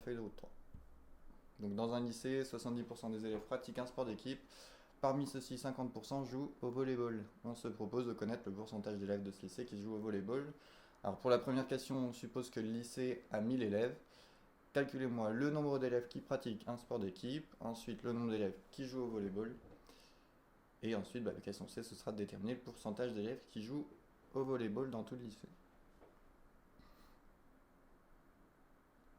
feuille de route 3. Donc dans un lycée, 70% des élèves pratiquent un sport d'équipe. Parmi ceux-ci, 50% jouent au volleyball. On se propose de connaître le pourcentage d'élèves de ce lycée qui jouent au volleyball. Alors pour la première question, on suppose que le lycée a 1000 élèves. Calculez-moi le nombre d'élèves qui pratiquent un sport d'équipe, ensuite le nombre d'élèves qui jouent au volleyball, et ensuite la question C, ce sera de déterminer le pourcentage d'élèves qui jouent au volleyball dans tout le lycée.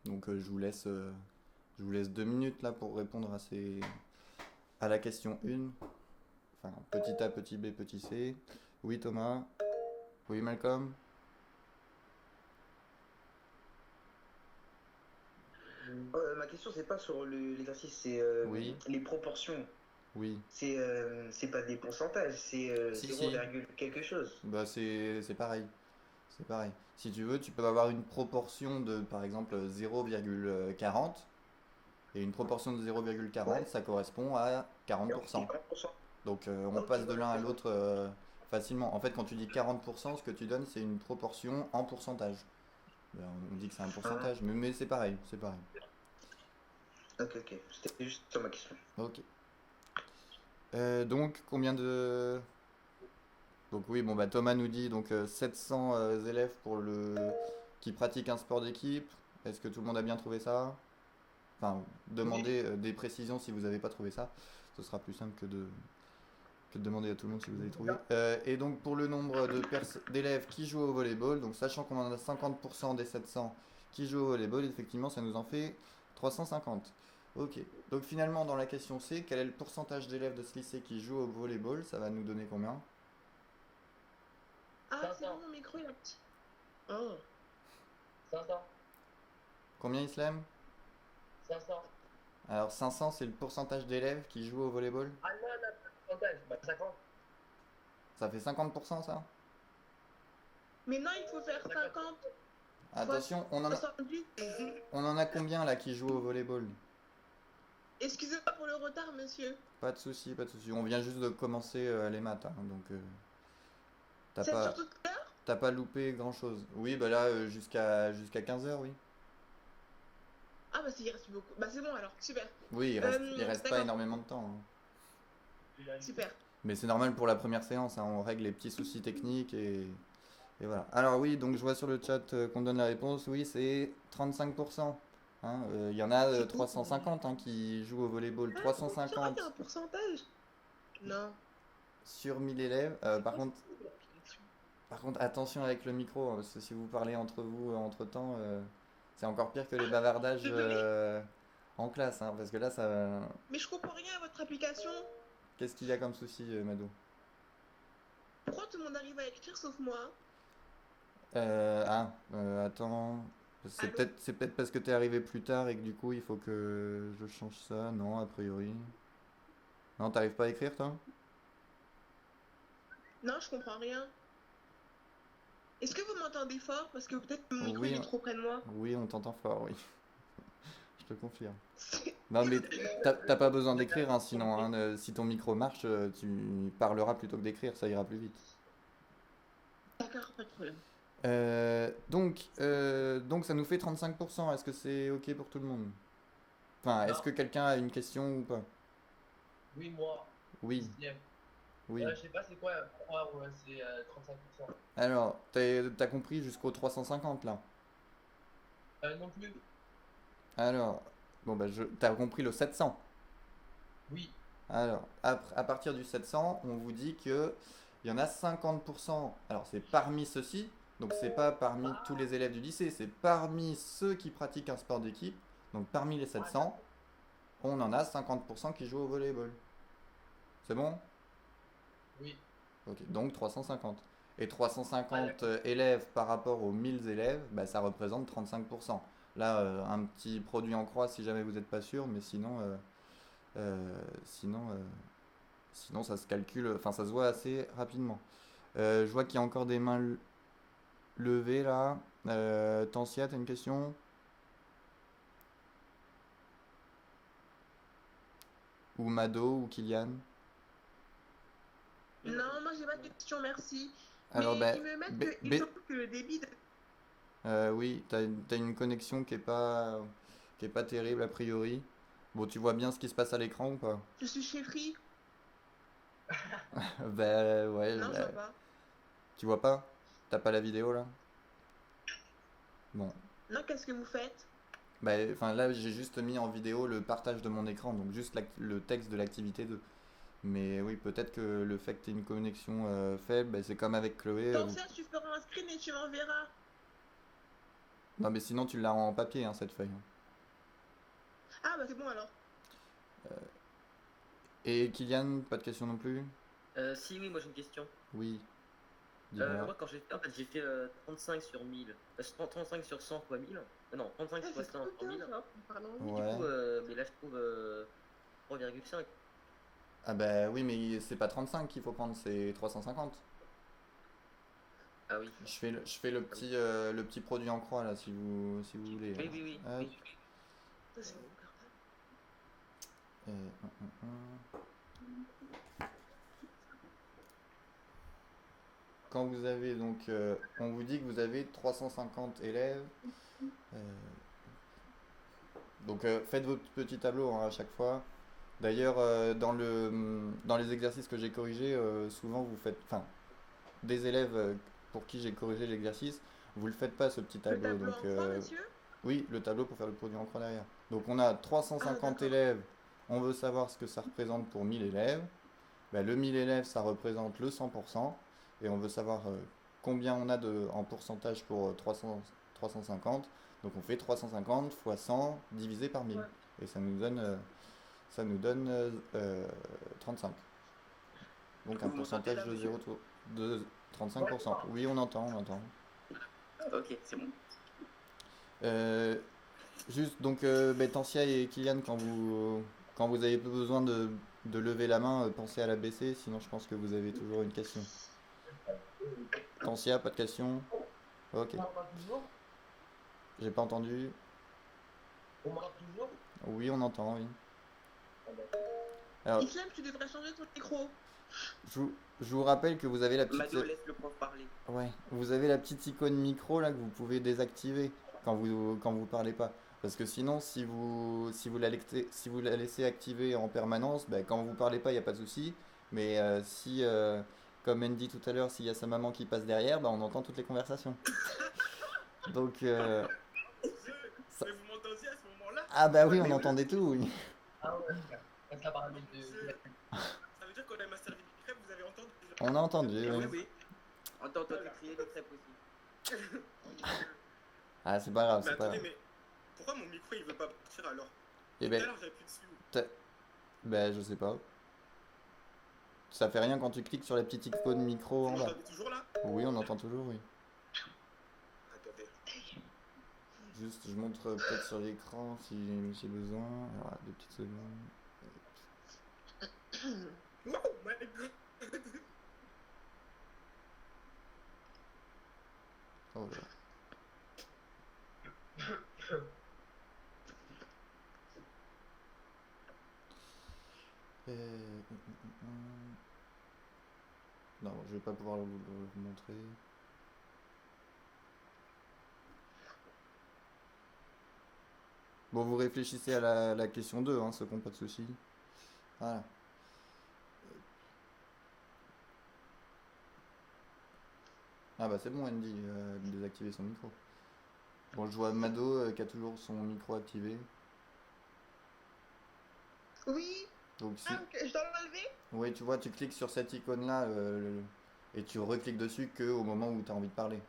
Donc je vous laisse 2 minutes là pour répondre à la question 1. Enfin, petit A, petit B, petit C. Oui Thomas. Oui Malcolm. Ma question, c'est pas sur l'exercice, c'est Oui. les proportions. Oui. C'est pas des pourcentages, c'est Si, 0, si. quelque chose. Bah c'est pareil. C'est pareil. Si tu veux, tu peux avoir une proportion de, par exemple, 0,40. Et une proportion de Ouais, 0,40, ça correspond à c'est 40%. 40%. Donc on Ok, passe de voilà, l'un à c'est ça. l'autre facilement. En fait, quand tu dis 40%, ce que tu donnes, c'est une proportion en pourcentage. Ben, on dit que c'est un Ah, pourcentage, mais c'est pareil, c'est pareil. ok, ok. C'était juste ça ma question. Ok. Donc, combien de... Donc oui, bon bah Thomas nous dit donc 700 élèves qui pratiquent un sport d'équipe. Est-ce que tout le monde a bien trouvé ça? Enfin, Oui. demandez des précisions si vous n'avez pas trouvé ça. Ce sera plus simple que de demander à tout le monde si vous avez trouvé. Et donc pour le nombre d'élèves qui jouent au volleyball, donc sachant qu'on en a 50% des 700 qui jouent au volleyball, effectivement ça nous en fait 350. Ok, donc finalement dans la question C, quel est le pourcentage d'élèves de ce lycée qui jouent au volleyball? Ça va nous donner combien? Ah, c'est bon, mon micro, il a petit. Oh. 500. Combien Islam? 500. Alors 500 c'est le pourcentage d'élèves qui jouent au volleyball? Ah non, non, pas de pourcentage. Bah, 50. Ça fait 50% ça? Mais non, il faut faire 50. 50 fois Attention, 70. on en a combien là qui jouent au volleyball? Excusez-moi pour le retard, monsieur. Pas de souci, pas de souci. On vient juste de commencer les maths, hein, donc t'as C'est sur pas, toute l'heure? t'as pas loupé grand chose. Oui, bah là, jusqu'à 15h, oui. Ah, bah, il reste beaucoup. Bah, c'est bon alors, super. Oui, il reste pas D'accord, énormément de temps, hein. super. Mais c'est normal pour la première séance, hein, on règle les petits soucis techniques et voilà. Alors oui, donc je vois sur le chat qu'on donne la réponse, oui, c'est 35%. Hein. Il y en a C'est où? 350 hein, qui jouent au volleyball. Ah, bon sang, il y a 350 un pourcentage. Non. sur 1000 élèves. C'est quoi cette application? Par contre, attention avec le micro, hein, parce que si vous parlez entre vous entre-temps, c'est encore pire que les bavardages Désolé, en classe, hein, parce que là, ça... mais je comprends rien à votre application. Qu'est-ce qu'il y a comme souci, Mado? Pourquoi tout le monde arrive à écrire sauf moi? Attends... Allô? C'est peut-être parce que t'es arrivé plus tard et que du coup, il faut que je change ça. Non, a priori. Non, t'arrives pas à écrire, toi? Non, je comprends rien. Est-ce que vous m'entendez fort? Parce que peut-être mon micro il Oui, est trop près de moi. oui, on t'entend fort, oui. Je te confirme. C'est- Non, mais t'as pas besoin d'écrire, hein, sinon, hein, si ton micro marche, tu parleras plutôt que d'écrire, ça ira plus vite. D'accord, pas de problème. Donc ça nous fait 35%. Est-ce que c'est OK pour tout le monde? Enfin, est-ce Non. que quelqu'un a une question ou pas? Oui, moi. Oui, Sixième. oui. Je sais pas c'est quoi, pourquoi ouais, c'est 35%. Alors, t'as compris jusqu'au 350 là? Non plus. Alors, bon bah t'as compris le 700. Oui. Alors, à partir du 700, on vous dit que il y en a 50%. Alors, c'est parmi ceux-ci, donc c'est pas parmi tous Ah, les élèves du lycée, c'est parmi ceux qui pratiquent un sport d'équipe. Donc, parmi les ouais, 700, on en a 50% qui jouent au volleyball. C'est bon? oui. Ok, donc 350. Et Ah, 350 d'accord. élèves par rapport aux 1000 élèves, bah, ça représente 35%. Là, un petit produit en croix si jamais vous n'êtes pas sûr, mais euh, sinon, euh, sinon ça se calcule, enfin ça se voit assez rapidement. Je vois qu'il y a encore des mains levées là. Tansia, t'as une question? Ou Mado ou Kylian? Non, moi j'ai pas de question, merci. Alors, Mais ben, ils me mettent B, que il B, semble que le débit de... oui, t'as une connexion qui est pas. qui est pas terrible a priori. Bon, tu vois bien ce qui se passe à l'écran ou pas? Je suis chez Free. Bah ouais, Non, je vois pas. tu vois pas? T'as pas la vidéo là? Bon. Non, qu'est-ce que vous faites? Bah, enfin là j'ai juste mis en vidéo le partage de mon écran, donc juste le texte de l'activité 2. Mais oui, peut-être que le fait que tu aies une connexion faible, bah, c'est comme avec Chloé. Dans ça, tu feras un screen et tu m'enverras. Non, mais sinon tu l'as en papier, hein, cette feuille. Ah, bah c'est bon alors. Et Kylian, pas de question non plus? Si, oui, moi j'ai une question. Oui, dis-moi. Moi, quand j'ai fait, en fait, j'ai fait 35 sur 1000. 35 sur 100 fois 1000. Non, 35 Ah, fois c'est 100 trop fois bien 1000. ça. Pardon. Du Ouais. coup, mais là, je trouve 3,5. Ah bah oui, mais c'est pas 35 qu'il faut prendre, c'est 350. Ah oui. Je fais le petit produit en croix là, si vous voulez. Oui, oui, oui. Hop. oui. Ça, c'est mon cartable. Quand vous avez donc, on vous dit que vous avez 350 élèves. euh, donc faites votre petit tableau hein, à chaque fois. D'ailleurs, dans les exercices que j'ai corrigés, souvent vous faites, enfin, des élèves pour qui j'ai corrigé l'exercice, vous le faites pas ce petit Le tableau. tableau Donc en croix, monsieur? oui, le tableau pour faire le produit en croix derrière. Donc on a 350 d'accord. élèves, on veut savoir ce que ça représente pour 1000 élèves. Ben, le 1000 élèves, ça représente le 100%, et on veut savoir combien on a en pourcentage pour 350. Donc on fait 350 fois 100 divisé par 1000. Ouais. Et ça nous donne 35. Donc un Vous m'entendez pourcentage là, de, monsieur? de 35%. Oui, on entend, on entend. Ok, c'est bon. Juste, donc, Tansia et Kylian, quand vous avez besoin de lever la main, pensez à la baisser, sinon je pense que vous avez toujours une question. Tansia, pas de question? Ok, On m'entend toujours? j'ai pas entendu. On m'entend toujours? Oui, on entend, oui. Alors, Islam, tu devrais changer ton micro. je vous rappelle que vous avez la petite... Mado, laisse le prof parler. Ouais, vous avez la petite icône micro là que vous pouvez désactiver quand vous parlez pas. Parce que sinon, si vous la laissez activer en permanence, ben, quand vous parlez pas, il n'y a pas de souci. Mais si, comme Andy tout à l'heure, s'il y a sa maman qui passe derrière, ben, on entend toutes les conversations. Donc, ça- Mais vous m'entendiez à ce moment-là? ah bah oui, on entendait tout, oui. Ah ouais, on t'a parlé de. Ça veut dire qu'on a ma servie de crêpes, vous avez entendu? On a entendu, Oui, oui. oui. Entends, toi, tu crier les crêpes aussi. Ah, c'est pas grave, Mais c'est pas attendez, grave. mais pourquoi mon micro il veut pas partir alors? Et Tout à ben, l'heure j'appuie dessus. ben, je sais pas. Ça fait rien quand tu cliques sur la petite icône micro en Vous bas. m'entendez toujours là? Oui, on entend toujours, oui. Attendez. Juste, je montre peut-être sur l'écran si j'ai besoin. Alors, 2 petites secondes. Oh my god! Oh là. Non, je vais pas pouvoir vous montrer. Bon, vous réfléchissez à la question 2, hein, ceux qui n'ont pas de soucis. Voilà. Ah bah c'est bon, Andy, désactiver son micro. Bon, je vois Mado qui a toujours son micro activé. Oui. Donc si... Ah, ok, je dois l'enlever? Oui, tu vois, tu cliques sur cette icône-là et tu recliques dessus qu'au moment où tu as envie de parler.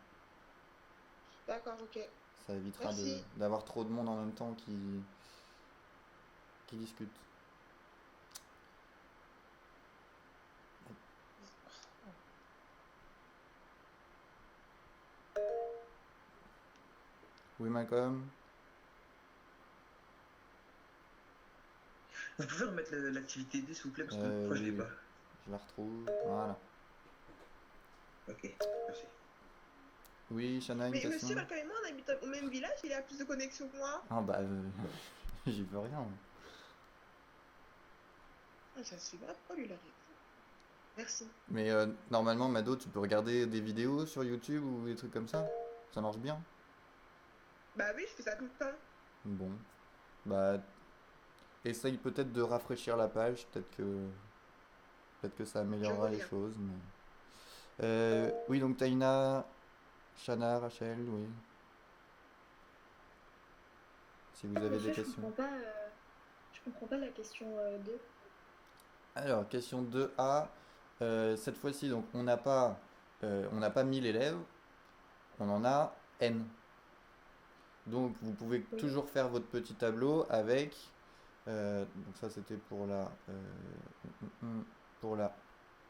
D'accord, ok. Ça évitera Merci. d'avoir trop de monde en même temps qui discute. Oui, Malcolm? Vous pouvez remettre l'activité 2 s'il vous plaît, parce que moi je Oui, l'ai oui. pas. Je la retrouve. Voilà. Ok, merci. Oui, Shana, une Mais question? monsieur Malcolm et moi, on habite au même village, il a plus de connexion que moi. Ah bah, j'y peux rien. Ah, ça se fait pas, oh lui, il arrive. Merci. Mais normalement, Mado, tu peux regarder des vidéos sur YouTube ou des trucs comme ça? Ça marche bien? Bah oui, je fais ça tout le temps. Bon. Bah, essaye peut-être de rafraîchir la page, peut-être que ça améliorera les reviens. choses. Oui, donc Taïna, Shana, Rachel, oui. Si vous avez des Monsieur, questions. je comprends pas la question 2. Alors, question 2A. Cette fois-ci, donc, on n'a pas 1000 élèves, on en a N. Donc, vous pouvez Oui. toujours faire votre petit tableau avec. Donc, ça, c'était pour la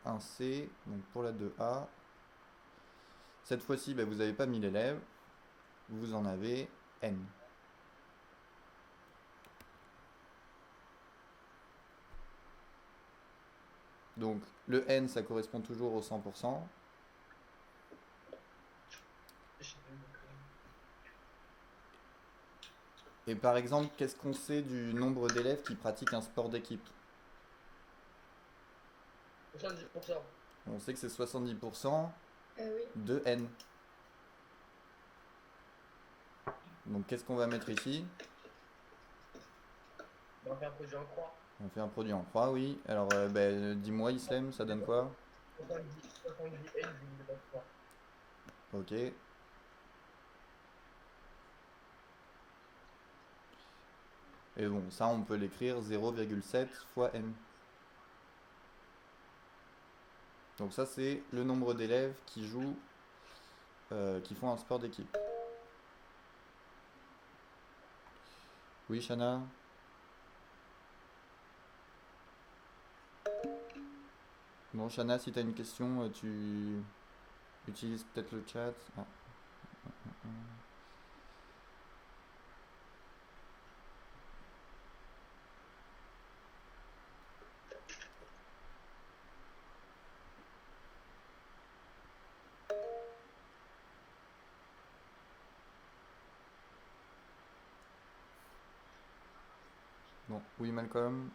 1C, donc pour la 2A. Cette fois-ci, vous n'avez pas 1000 élèves, vous en avez N. Donc, le N, ça correspond toujours au 100%. Je sais pas. Et par exemple, qu'est-ce qu'on sait du nombre d'élèves qui pratiquent un sport d'équipe? 70%. On sait que c'est 70% Oui. de N. Donc qu'est-ce qu'on va mettre ici? On va faire un produit en croix. On fait un produit en croix, oui. Alors dis-moi Islem, ça donne quoi? 70 N divisé par 3. Ok. Et bon, ça on peut l'écrire 0,7 fois N. Donc ça c'est le nombre d'élèves qui jouent, qui font un sport d'équipe. Oui, Shana? Bon, Shana, si tu as une question, tu utilises peut-être le chat. Ah. Bon, oui, Malcolm.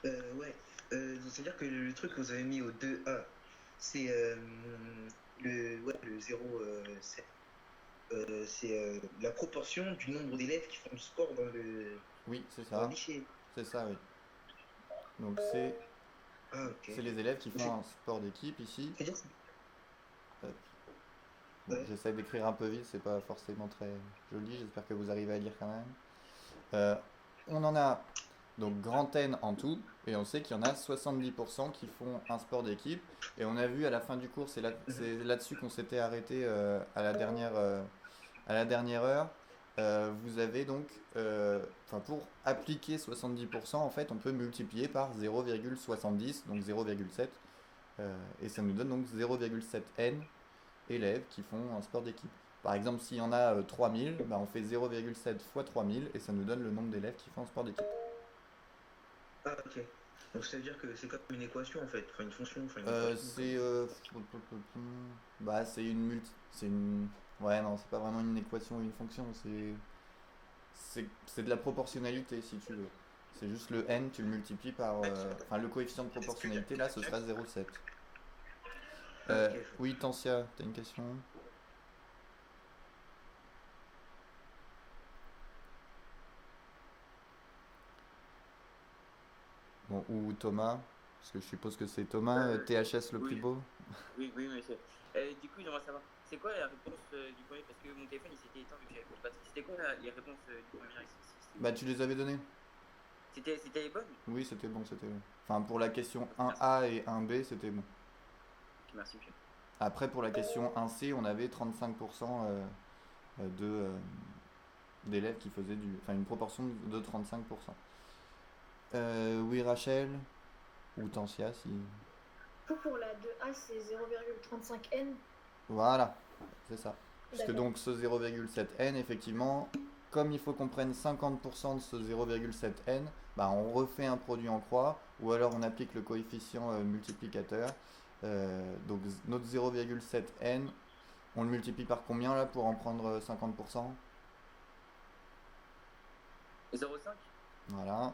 Ouais. Donc, c'est-à-dire que le truc que vous avez mis au 2A, c'est le 0,7. C'est la proportion du nombre d'élèves qui font le sport dans le Oui, c'est dans le ça. lycée. C'est ça, oui. Donc Ah, ok. c'est les élèves qui font un sport d'équipe ici. C'est-à-dire Bon, ouais. j'essaie d'écrire un peu vite, c'est pas forcément très joli, j'espère que vous arrivez à lire quand même. On en a donc grand N en tout, et on sait qu'il y en a 70% qui font un sport d'équipe. Et on a vu à la fin du cours, c'est là-dessus qu'on s'était arrêté à la dernière heure. Vous avez donc, pour appliquer 70%, en fait, on peut multiplier par 0,70, donc 0,7, et ça nous donne donc 0,7 N élèves qui font un sport d'équipe. Par exemple, s'il y en a 3000, on fait 0,7 fois 3000 et ça nous donne le nombre d'élèves qui font un sport d'équipe. Ah, ok. Donc ça veut dire que c'est comme une équation en fait, enfin une fonction, enfin une C'est une Ouais, non, c'est pas vraiment une équation ou une fonction, c'est de la proportionnalité si tu veux. C'est juste le n, tu le multiplies par. Le coefficient de proportionnalité là, ce sera 0,7. Oui, Tancia, t'as une question? Bon, ou Thomas, parce que je suppose que c'est Thomas, THS le oui. plus beau. Oui, monsieur. Du coup, j'aimerais savoir, c'est quoi la réponse du premier? Parce que mon téléphone il s'était éteint vu que j'avais pas. C'était quoi les réponses du premier exercice? Tu les avais données? C'était les bonnes? Oui, c'était bon, c'était bon. Enfin, pour la question 1A et 1B, c'était bon. Ok, merci, monsieur. Après, pour la question 1C, on avait 35% d'élèves qui faisaient une proportion de 35%. Oui, Rachel ou Tancia, si. Pour la 2A, c'est 0,35N. Voilà, c'est ça. Puisque D'accord. donc ce 0,7N, effectivement, comme il faut qu'on prenne 50% de ce 0,7N, on refait un produit en croix, ou alors on applique le coefficient multiplicateur. Donc notre 0,7N, on le multiplie par combien là pour en prendre 50%? 0,5. Voilà.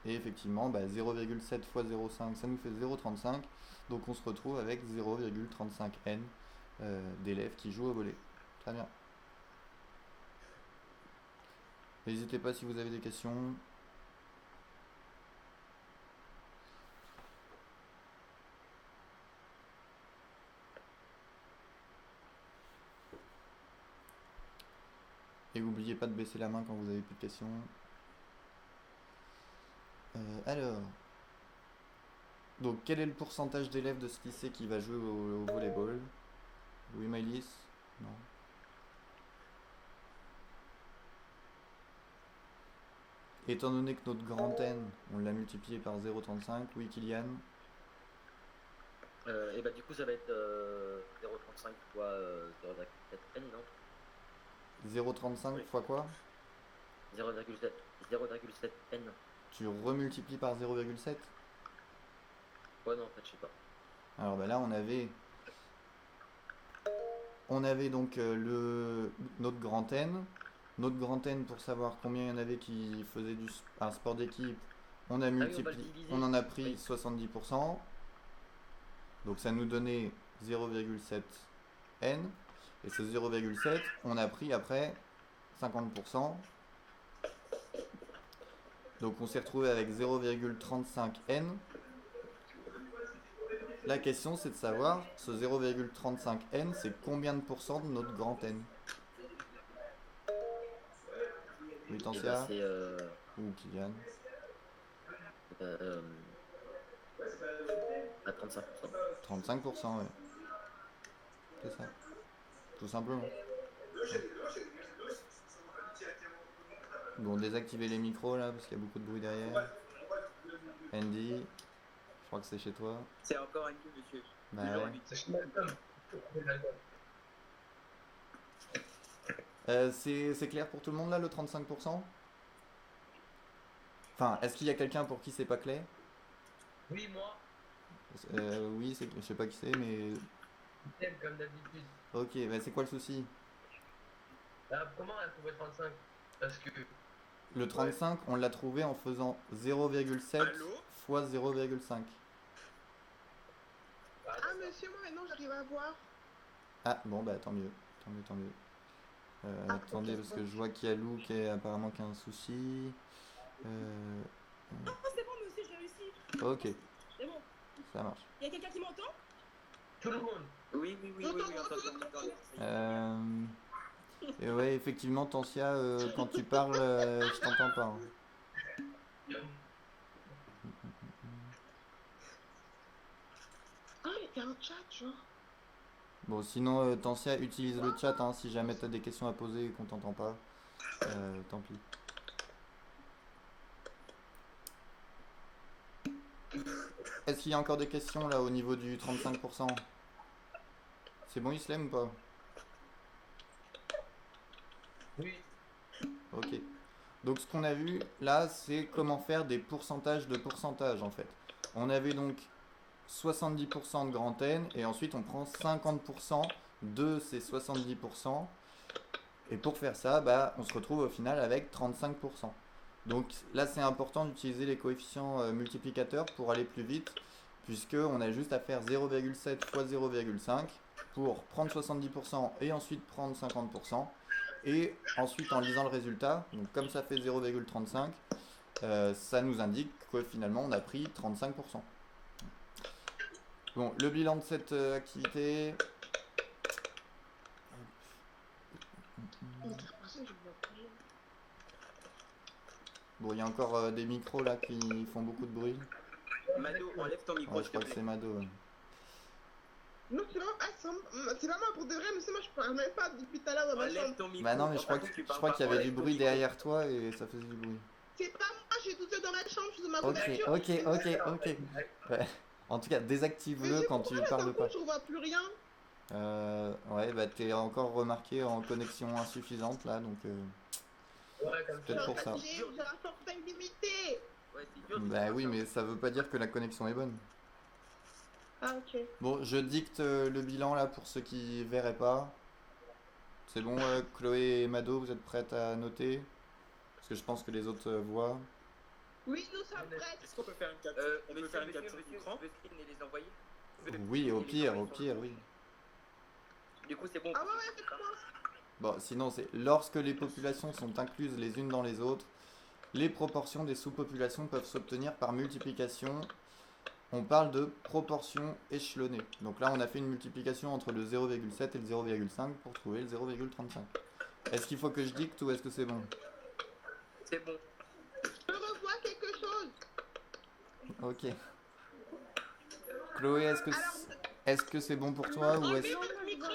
Et effectivement, 0,7 fois 0,5, ça nous fait 0,35. Donc on se retrouve avec 0,35N d'élèves qui jouent au volley. Très bien. N'hésitez pas si vous avez des questions. Et n'oubliez pas de baisser la main quand vous avez plus de questions. Alors, donc quel est le pourcentage d'élèves de ce lycée qui va jouer au volleyball? Louis Maïlis? Non. Étant donné que notre grand N, on l'a multiplié par 0,35, oui Kylian? Et bah du coup ça va être 0,35 fois 0,7 n, non? 0,35 Oui. fois quoi? 0,7 n. Tu remultiplies par 0,7? Ouais non en fait je sais pas. Alors bah là on avait donc notre grand N. Notre grand N, pour savoir combien il y en avait qui faisaient un sport d'équipe, on a on va le multiplié, diviser. on en a pris Oui. 70%. Donc ça nous donnait 0,7 N. Et ce 0,7, on a pris après 50%. Donc on s'est retrouvé avec 0,35 N. La question c'est de savoir, ce 0,35 N, c'est combien de pourcents de notre grand N? Oui, Et Tansia bah c'est ou Kylian? à 35%. 35%, ouais. C'est ça. Tout simplement. Bon, désactivez les micros là, parce qu'il y a beaucoup de bruit derrière. Andy, je crois que c'est chez toi. C'est encore un coup, monsieur. Bah Toujours ouais. lui. C'est chez l'album. C'est clair pour tout le monde là, le 35%? Enfin, est-ce qu'il y a quelqu'un pour qui c'est pas clair? Oui, moi, Oui, je sais pas qui c'est, mais... thème comme d'habitude. Ok, bah c'est quoi le souci? Comment elle pouvait 35? Parce que. Le 35, on l'a trouvé en faisant 0,7 Allô? fois 0,5. Ah, monsieur, moi maintenant j'arrive à voir. Ah, bon, bah tant mieux. Tant mieux, tant mieux. Ah, Attendez, ok, parce bon. que je vois qu'il y a Lou qui est apparemment qui a un souci. Ah, c'est bon, monsieur, j'ai réussi. Ok, C'est bon. ça marche. Il y a quelqu'un qui m'entend? Tout le monde. Oui, on t'entend. Et ouais, effectivement, Tansia, quand tu parles, je t'entends pas. Hein. Ah, il y a un chat, genre. Bon, sinon, Tansia, utilise le chat hein, si jamais t'as des questions à poser et qu'on t'entend pas. Tant pis. Est-ce qu'il y a encore des questions là au niveau du 35%? C'est bon, Islam ou pas? Oui. Ok. Donc ce qu'on a vu là, c'est comment faire des pourcentages de pourcentage en fait. On avait donc 70% de grand N et ensuite on prend 50% de ces 70%. Et pour faire ça, bah, on se retrouve au final avec 35%. Donc là c'est important d'utiliser les coefficients multiplicateurs pour aller plus vite, puisqu'on a juste à faire 0,7 fois 0,5 pour prendre 70% et ensuite prendre 50%. Et ensuite en lisant le résultat, donc comme ça fait 0,35, ça nous indique que finalement on a pris 35%. Bon, le bilan de cette activité... Bon, il y a encore des micros là qui font beaucoup de bruit. Mado, enlève ton micro, Ouais, je s'il te crois que c'est plaît. Mado. Ouais. Non, c'est vraiment pour de vrai, mais c'est moi, je parle même pas depuis tout à l'heure dans ma Enlève chambre. ton micro. Bah non, mais je Par crois contre, tu je parles crois pas qu'il y avait fort, du enlève ton bruit micro. derrière toi et ça faisait du bruit. C'est pas moi, j'ai tout seul dans ma chambre, je suis dans ma Ok, voiture. ok. Ouais. En tout cas, désactive-le quand tu parles pas. Je vois plus rien. Ouais, bah t'es encore remarqué en connexion insuffisante là, donc Ouais, comme peut-être ça. pour ça. J'ai un portail limité. Ouais, c'est dur. Bah oui, mais ça veut pas dire que la connexion est bonne. Ah, ok. Bon, je dicte le bilan là pour ceux qui verraient pas. C'est bon, Chloé et Mado, vous êtes prêtes à noter? Parce que je pense que les autres voient. Oui, nous sommes prêts. Est-ce qu'on peut faire une capture d'écran? Tu veux screen et les envoyer? Oui, au pire, oui. Du coup, c'est bon. Ah ouais, ouais, fais-moi. Bon, sinon c'est lorsque les populations sont incluses les unes dans les autres, les proportions des sous-populations peuvent s'obtenir par multiplication. On parle de proportion échelonnée. Donc là, on a fait une multiplication entre le 0,7 et le 0,5 pour trouver le 0,35. Est-ce qu'il faut que je dicte ou est-ce que c'est bon? C'est bon. Je revois quelque chose. Ok. Chloé, est-ce que c'est bon pour toi ou Enlevez est-ce votre micro.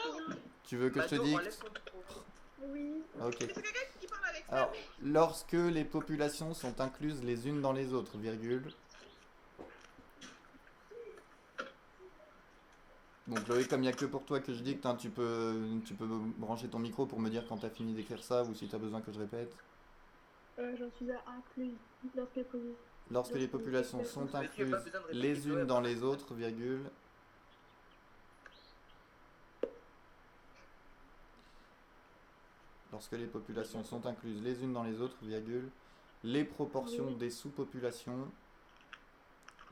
tu veux que je te Mato, enlève dicte? ton micro. Oui. Ok. C'est quelqu'un qui parle avec ça. Alors, lorsque les populations sont incluses les unes dans les autres, virgule. Bon, Chloé, comme il n'y a que pour toi que je dicte, hein, tu peux brancher ton micro pour me dire quand tu as fini d'écrire ça ou si tu as besoin que je répète. J'en suis à inclus. Lorsque les populations sont incluses les unes dans les autres, virgule. Lorsque les populations sont incluses les unes dans les autres, virgule. Les proportions des sous-populations.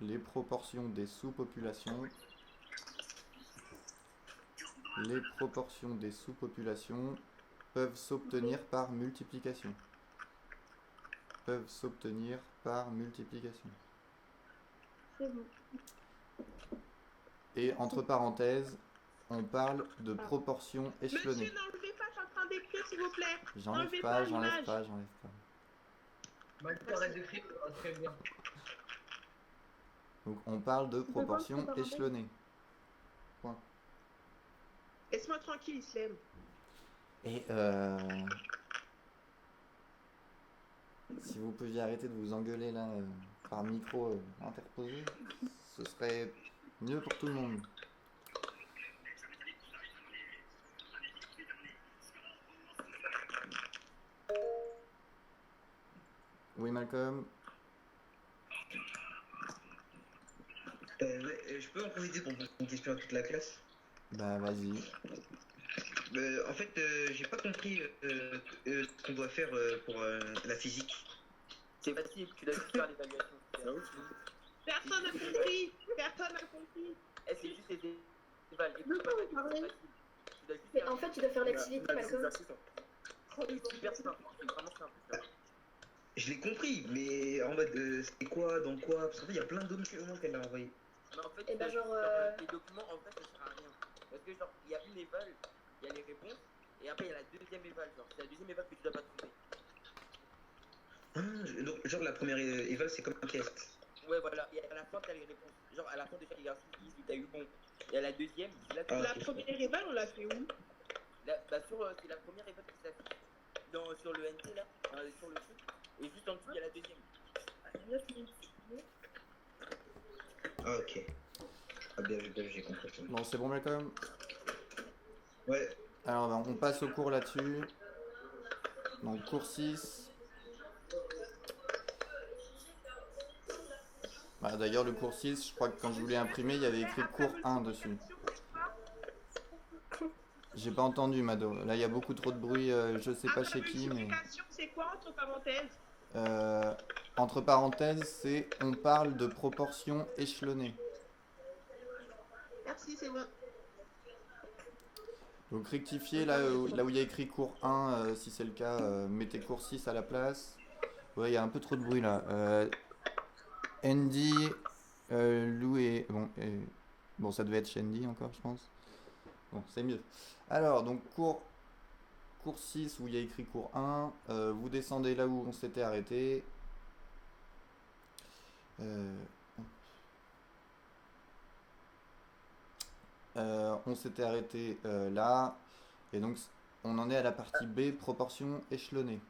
Les proportions des sous-populations. Les proportions des sous-populations peuvent s'obtenir par multiplication. Peuvent s'obtenir par multiplication. C'est bon. Et entre parenthèses, on parle de proportions échelonnées. Monsieur, n'enlevez pas, je suis en train d'écrire, s'il vous plaît. J'enlève Enlevez pas, pas j'enlève l'image. pas, j'enlève pas. Mato, arrête d'écrire, ça va très bien. Donc on parle de proportions parenthèses. échelonnées. Laisse-moi tranquille, Islam. Et si vous pouviez arrêter de vous engueuler là par micro interposé, ce serait mieux pour tout le monde. Oui, Malcolm. Ouais, je peux en profiter pour poser une question à toute la classe. Bah vas-y. En fait, j'ai pas compris ce qu'on doit faire pour la physique. C'est facile, tu dois juste faire l'évaluation. Personne n'a compris. Personne n'a compris. Eh, c'est juste les évals. De quoi vous parlez? Tu dois juste Mais faire en fait, tu dois faire l'activité, Malcolm. c'est super simple, c'est vraiment simple. Je l'ai compris, mais en mode c'était quoi, dans quoi? Parce qu'en fait, il y a plein de documents qu'elle a envoyés. Mais en fait, Et ben genre, les documents, en fait, ça sert à rien. Parce que, genre, il y a une éval, il y a les réponses, et après, il y a la deuxième éval. Genre, c'est la deuxième éval que tu dois pas trouver. Donc, genre, la première éval, c'est comme un test. Ouais, voilà, et à la fin, t'as les réponses. Genre, à la fin de chaque exercice, ils disent où t'as eu bon. Et à la deuxième, c'est là que La première éval, on l'a fait où? bah, c'est la première éval qui s'affiche sur le NT, là, sur le truc. Et juste en dessous, il y a la deuxième. Ah, ok. Ah, bien vu, j'ai compris. Bon, c'est bon, Malcolm. Ouais. Alors, ben, on passe au cours là-dessus. Donc, cours 6. Bah, d'ailleurs, le cours 6, je crois que quand je voulais imprimer, il y avait écrit cours 1 dessus. J'ai pas entendu, Mado. Là, il y a beaucoup trop de bruit, je sais pas chez qui, mais... C'est quoi entre parenthèses? Entre parenthèses, c'est on parle de proportions échelonnées. Merci, c'est bon. Donc rectifiez là où il y a écrit cours 1, si c'est le cas, mettez cours 6 à la place. Ouais, il y a un peu trop de bruit là. Andy, Lou et... Bon, ça devait être Shandy encore, je pense. Bon, c'est mieux. Alors, donc cours 6 où il y a écrit cours 1, vous descendez là où on s'était arrêté. On s'était arrêté là, et donc on en est à la partie B, proportion échelonnée.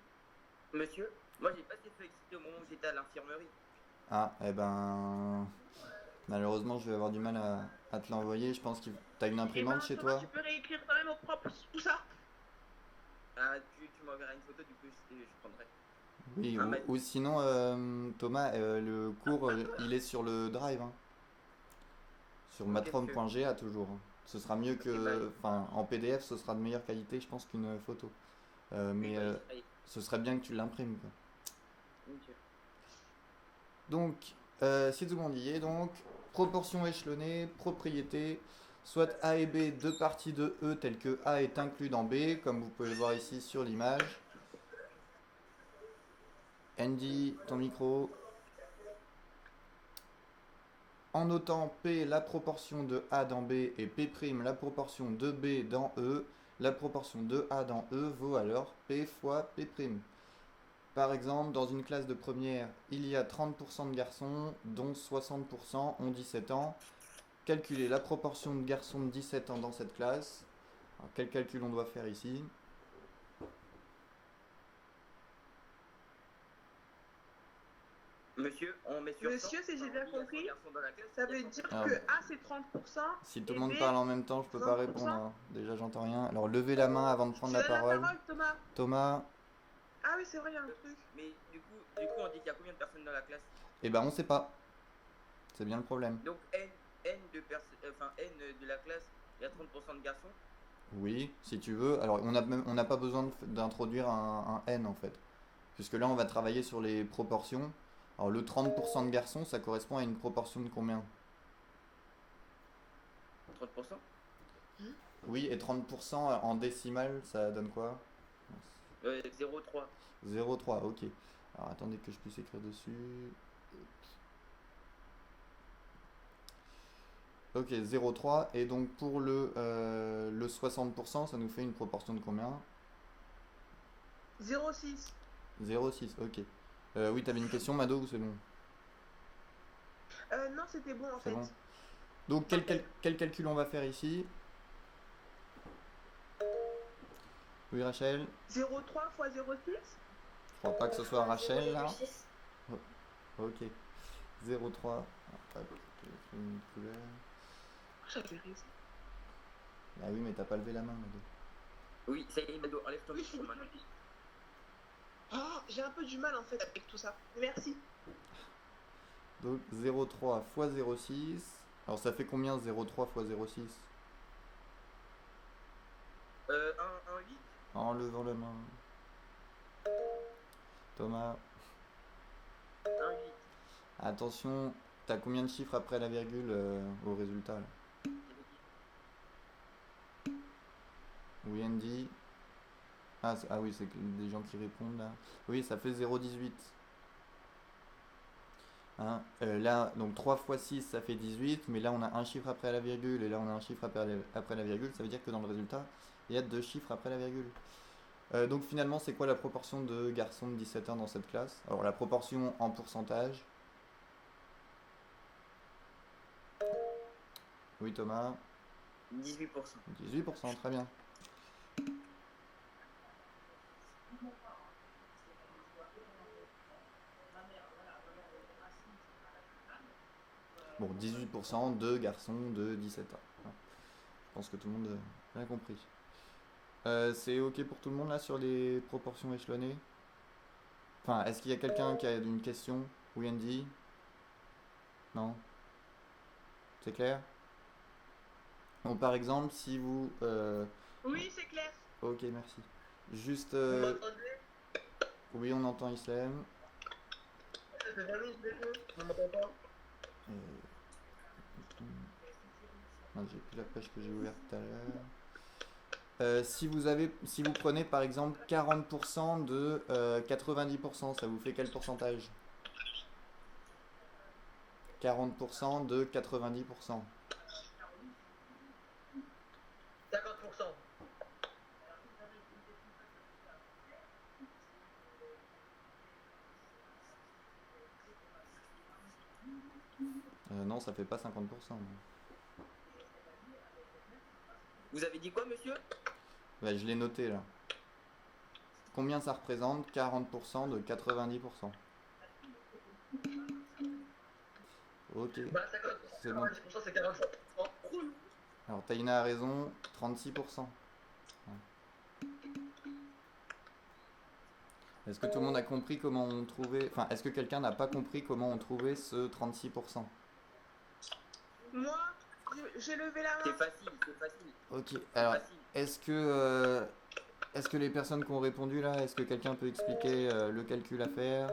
Monsieur, moi j'ai pas été félicité au moment où j'étais à l'infirmerie. Ah, eh ben... Malheureusement, je vais avoir du mal à te l'envoyer. Je pense que t'as une imprimante chez toi. Tu peux réécrire quand même au propre tout ça? Ah, tu m'enverras une photo, du coup je prendrai. Oui, ou sinon, Thomas, le cours, il est sur le drive. Hein. Sur matrom.ga toujours. Hein. Ce sera mieux que... Enfin, en PDF, ce sera de meilleure qualité, je pense, qu'une photo. Mais ce serait bien que tu l'imprimes. Okay. Donc, si tout le monde y est, donc, proportion échelonnée, propriété. soit A et B, deux parties de E telles que A est inclus dans B, comme vous pouvez le voir ici sur l'image. Andy, ton micro. En notant P la proportion de A dans B et P' la proportion de B dans E, la proportion de A dans E vaut alors P fois P'. Par exemple, dans une classe de première, il y a 30% de garçons, dont 60% ont 17 ans. Calculer la proportion de garçons de 17 ans dans cette classe. Alors, quel calcul on doit faire ici? Monsieur, on met sur Monsieur, 100, si j'ai bien 100 compris, garçons dans la classe, ça il y a veut 100 dire Ah, que bah. A c'est 30%. Si tout le et monde B, parle en même temps, je peux pas 30%. répondre. Hein. Déjà, j'entends rien. Alors, levez la main avant de prendre Tu la donnes parole. Thomas. Thomas, Ah oui, c'est vrai, il y a un truc. Mais du coup, on dit qu'il y a combien de personnes dans la classe? eh ben, on sait pas. C'est bien le problème. Donc N de la classe, il y a 30% de garçons. Oui, si tu veux. Alors, on n'a pas besoin d'introduire un N en fait. Puisque là, on va travailler sur les proportions. Alors, le 30% de garçons, ça correspond à une proportion de combien? 30%. Oui, et 30% en décimale, ça donne quoi? 0,3. 0,3, ok. Alors, attendez que je puisse écrire dessus. Ok, 0,3. Et donc, pour le 60%, ça nous fait une proportion de combien? 0,6. 0,6, ok. Oui, t'avais une question, Mado, ou c'est bon? Non, c'était bon en C'est fait. bon. Donc, quel calcul on va faire ici? Oui, Rachel? 0,3 fois 0,6. Je crois pas que ce soit Rachel, là. Ok. 0,3. Ah, hop, je vais faire une couleur. J'avais raison. Ah oui, mais t'as pas levé la main, Mado. Oui, ça y est, Mado, enlève ton micro maintenant. Ah, j'ai un peu du mal en fait avec tout ça. Merci. Donc 0,3 fois 0,6. Alors ça fait combien 0,3 fois 0,6? 1,8. En levant la main. Thomas. 1,8. Attention, t'as combien de chiffres après la virgule au résultat là? Oui, Andy. Ah oui, c'est des gens qui répondent là. Oui, ça fait 0,18. Hein, là, donc 3 fois 6, ça fait 18. Mais là, on a un chiffre après la virgule. Et là, on a un chiffre après la virgule. Ça veut dire que dans le résultat, il y a 2 chiffres après la virgule. Donc finalement, c'est quoi la proportion de garçons de 17 ans dans cette classe? Alors, la proportion en pourcentage. Oui, Thomas. 18%. 18%, très bien. Bon, 18% de garçons de 17 ans. Je pense que tout le monde l'a compris. C'est ok pour tout le monde là sur les proportions échelonnées? Enfin, est-ce qu'il y a quelqu'un qui a une question? Oui, Andy? Non? C'est clair? Bon, par exemple, si vous... Oui, c'est clair. Ok, merci. Juste... Vous m'entendez? Oui, on entend Islem. C'est Vanous, on m'entend pas? Non, j'ai plus la page que j'ai ouverte tout à l'heure. Si vous prenez par exemple 40% de 90%, ça vous fait quel pourcentage? 40% de 90%. 50%. Non, ça fait pas 50%. Vous avez dit quoi, monsieur? Ouais, je l'ai noté là. Combien ça représente 40% de 90%? Ok. Bah, 50%, C'est bon. 90%, c'est 45%. Alors Taïna a raison, 36%. Est-ce que tout le monde a compris comment on trouvait... Enfin, est-ce que quelqu'un n'a pas compris comment on trouvait ce 36%? Moi, j'ai levé la C'est main. facile, c'est facile. Ok, alors Facile. est-ce que les personnes qui ont répondu là, est-ce que quelqu'un peut expliquer le calcul à faire?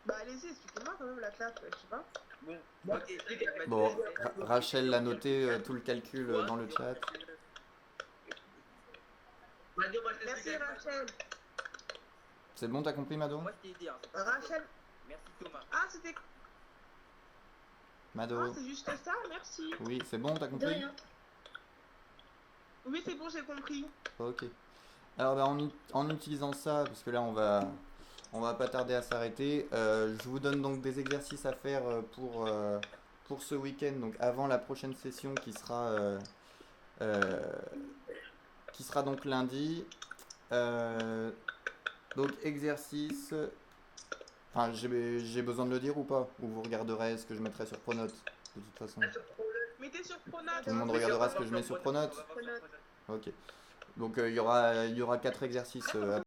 Bah allez-y, expliquez-moi. quand même la classe, je sais pas. Bon, Bon, ok. Bon, Rachel l'a noté tout le calcul dans le chat. Mado, moi, je Merci t'explique. Rachel. C'est bon, t'as compris, Mado? Moi, je t'ai aidé. Hein, c'est pas Rachel. Merci, Thomas. Ah, c'était. Mado? Ah, c'est juste ça, merci. Oui, c'est bon, t'as De compris? rien. Oui, c'est bon, j'ai compris. Ok. Alors, bah, en utilisant ça, parce que là, on va pas tarder à s'arrêter, je vous donne donc des exercices à faire pour ce week-end, donc avant la prochaine session qui sera donc lundi. Donc, exercice. Enfin, j'ai besoin de le dire ou pas? Ou vous regarderez ce que je mettrai sur Pronote, de toute façon. Mettez sur Pronote. Tout le monde regardera ce que je mets sur Pronote? Pronote. Ok. Donc, il y aura 4 exercices